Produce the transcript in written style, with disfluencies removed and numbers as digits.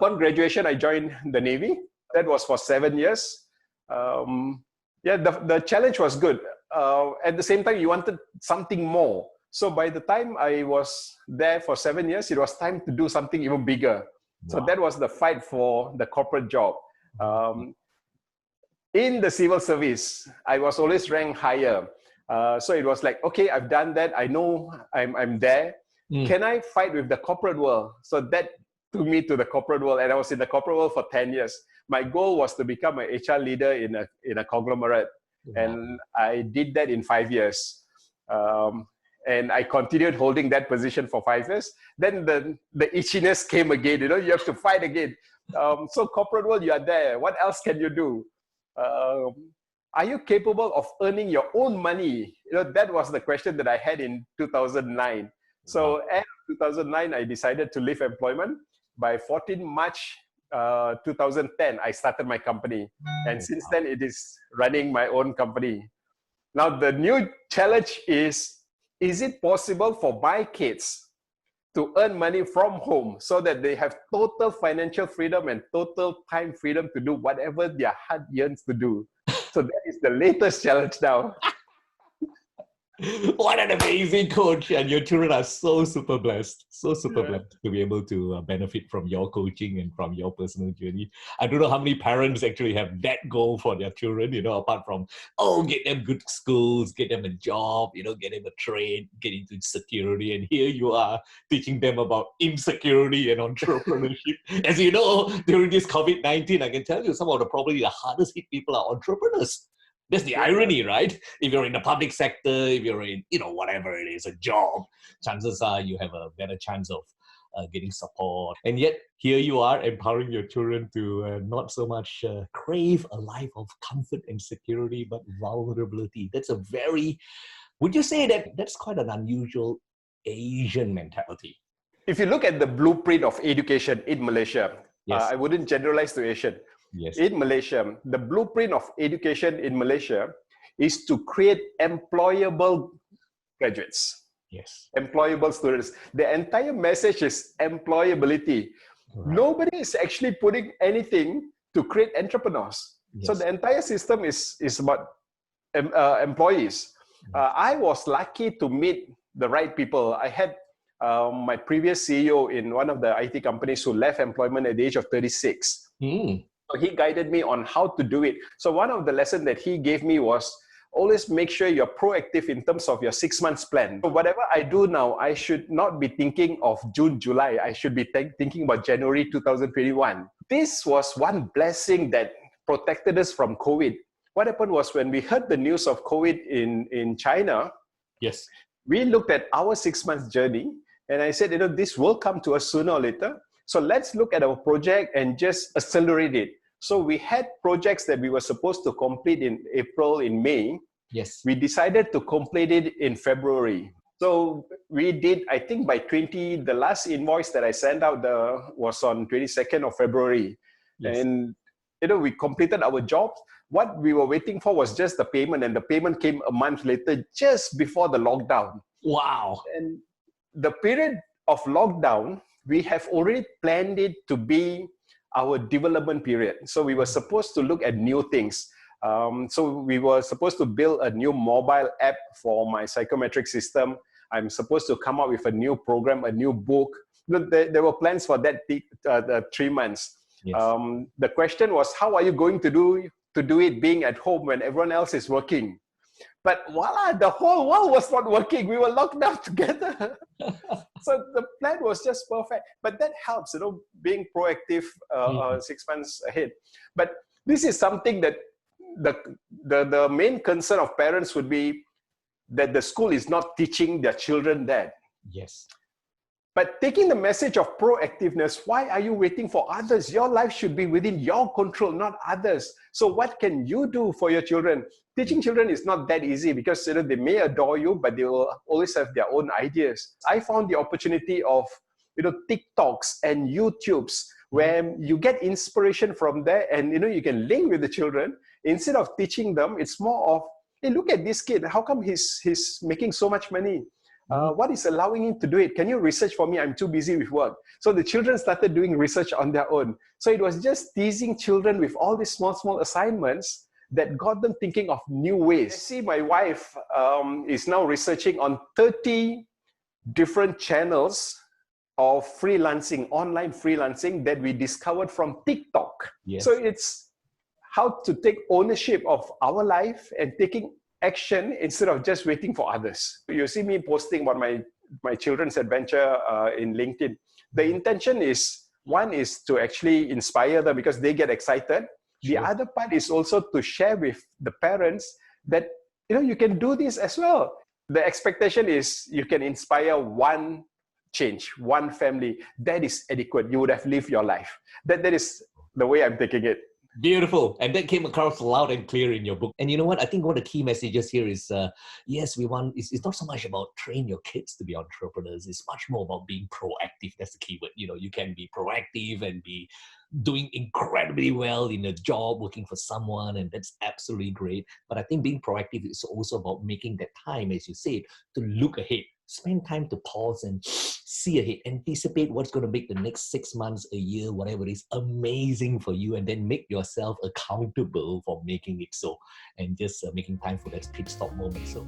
upon graduation, I joined the Navy. That was for 7 years. Yeah, the challenge was good. At the same time, you wanted something more. So by the time I was there for 7 years, it was time to do something even bigger. So that was the fight for the corporate job. In the civil service, I was always ranked higher. So it was like, okay, I've done that. I know I'm there. Can I fight with the corporate world? So that took me to the corporate world, and I was in the corporate world for 10 years. My goal was to become an HR leader in a conglomerate, and I did that in 5 years. And I continued holding that position for 5 years. Then the itchiness came again. You know, you have to fight again. So corporate world, you are there. What else can you do? Are you capable of earning your own money? You know, that was the question that I had in 2009. So at 2009, I decided to leave employment. By 14 March 2010, I started my company. And since then, it is running my own company. Now, the new challenge is it possible for my kids to earn money from home so that they have total financial freedom and total time freedom to do whatever their heart yearns to do? So that is the latest challenge now. What an amazing coach. And your children are so super blessed. So super blessed to be able to benefit from your coaching and from your personal journey. I don't know how many parents actually have that goal for their children, you know, apart from, oh, get them good schools, get them a job, you know, get them a trade, get into security. And here you are teaching them about insecurity and entrepreneurship. As you know, during this COVID-19, I can tell you some of the probably the hardest hit people are entrepreneurs. That's the irony, right? If you're in the public sector, if you're in, you know, whatever it is, a job, chances are you have a better chance of getting support. And yet, here you are empowering your children to not so much crave a life of comfort and security, but vulnerability. That's a very, would you say that that's quite an unusual Asian mentality? If you look at the blueprint of education in Malaysia, I wouldn't generalize to Asian. Yes. In Malaysia, the blueprint of education in Malaysia is to create employable graduates. Yes. Employable students. The entire message is employability. Right. Nobody is actually putting anything to create entrepreneurs. Yes. So the entire system is about employees. I was lucky to meet the right people. I had my previous CEO in one of the IT companies who left employment at the age of 36. So he guided me on how to do it. So one of the lessons that he gave me was always make sure you're proactive in terms of your 6 months plan. So whatever I do now, I should not be thinking of June, July. I should be thinking about January 2021. This was one blessing that protected us from COVID. What happened was when we heard the news of COVID in China, yes, we looked at our 6 months journey and I said, you know, this will come to us sooner or later. So let's look at our project and just accelerate it. So we had projects that we were supposed to complete in April, in May. Yes. We decided to complete it in February. So we did, I think by the last invoice that I sent out was on 22nd of February. Yes. And, you know, we completed our jobs. What we were waiting for was just the payment, and the payment came a month later, just before the lockdown. Wow. And the period of lockdown, we have already planned it to be our development period. So we were supposed to look at new things. So we were supposed to build a new mobile app for my psychometric system. I'm supposed to come up with a new program, a new book. There were plans for that 3 months. Yes. The question was, how are you going to do it being at home when everyone else is working? But voila, the whole world was not working. We were locked down together. So the plan was just perfect. But that helps, you know, being proactive 6 months ahead. But this is something that the main concern of parents would be that the school is not teaching their children that. Yes. But taking the message of proactiveness, why are you waiting for others? Your life should be within your control, not others. So what can you do for your children? Teaching children is not that easy because, you know, they may adore you, but they will always have their own ideas. I found the opportunity of, you know, TikToks and YouTubes where you get inspiration from there, and, you know, you can link with the children. Instead of teaching them, it's more of, hey, look at this kid. How come he's making so much money? What is allowing him to do it? Can you research for me? I'm too busy with work. So the children started doing research on their own. So it was just teasing children with all these small assignments that got them thinking of new ways. I see my wife is now researching on 30 different channels of freelancing, online freelancing that we discovered from TikTok. Yes. So it's how to take ownership of our life and taking action instead of just waiting for others. You see me posting about my children's adventure in LinkedIn. The intention is, one is to actually inspire them because they get excited. Sure. The other part is also to share with the parents that, you can do this as well. The expectation is you can inspire one change, one family. That is adequate. You would have lived your life. That is the way I'm taking it. Beautiful. And that came across loud and clear in your book. And you know what? I think one of the key messages here is, yes, it's not so much about train your kids to be entrepreneurs. It's much more about being proactive. That's the key word. You can be proactive and be doing incredibly well in a job, working for someone, and that's absolutely great. But I think being proactive is also about making that time, as you said, to look ahead. Spend time to pause and see ahead, anticipate what's going to make the next 6 months, a year, whatever it is, amazing for you, and then make yourself accountable for making it so, and just making time for that pit stop moment. So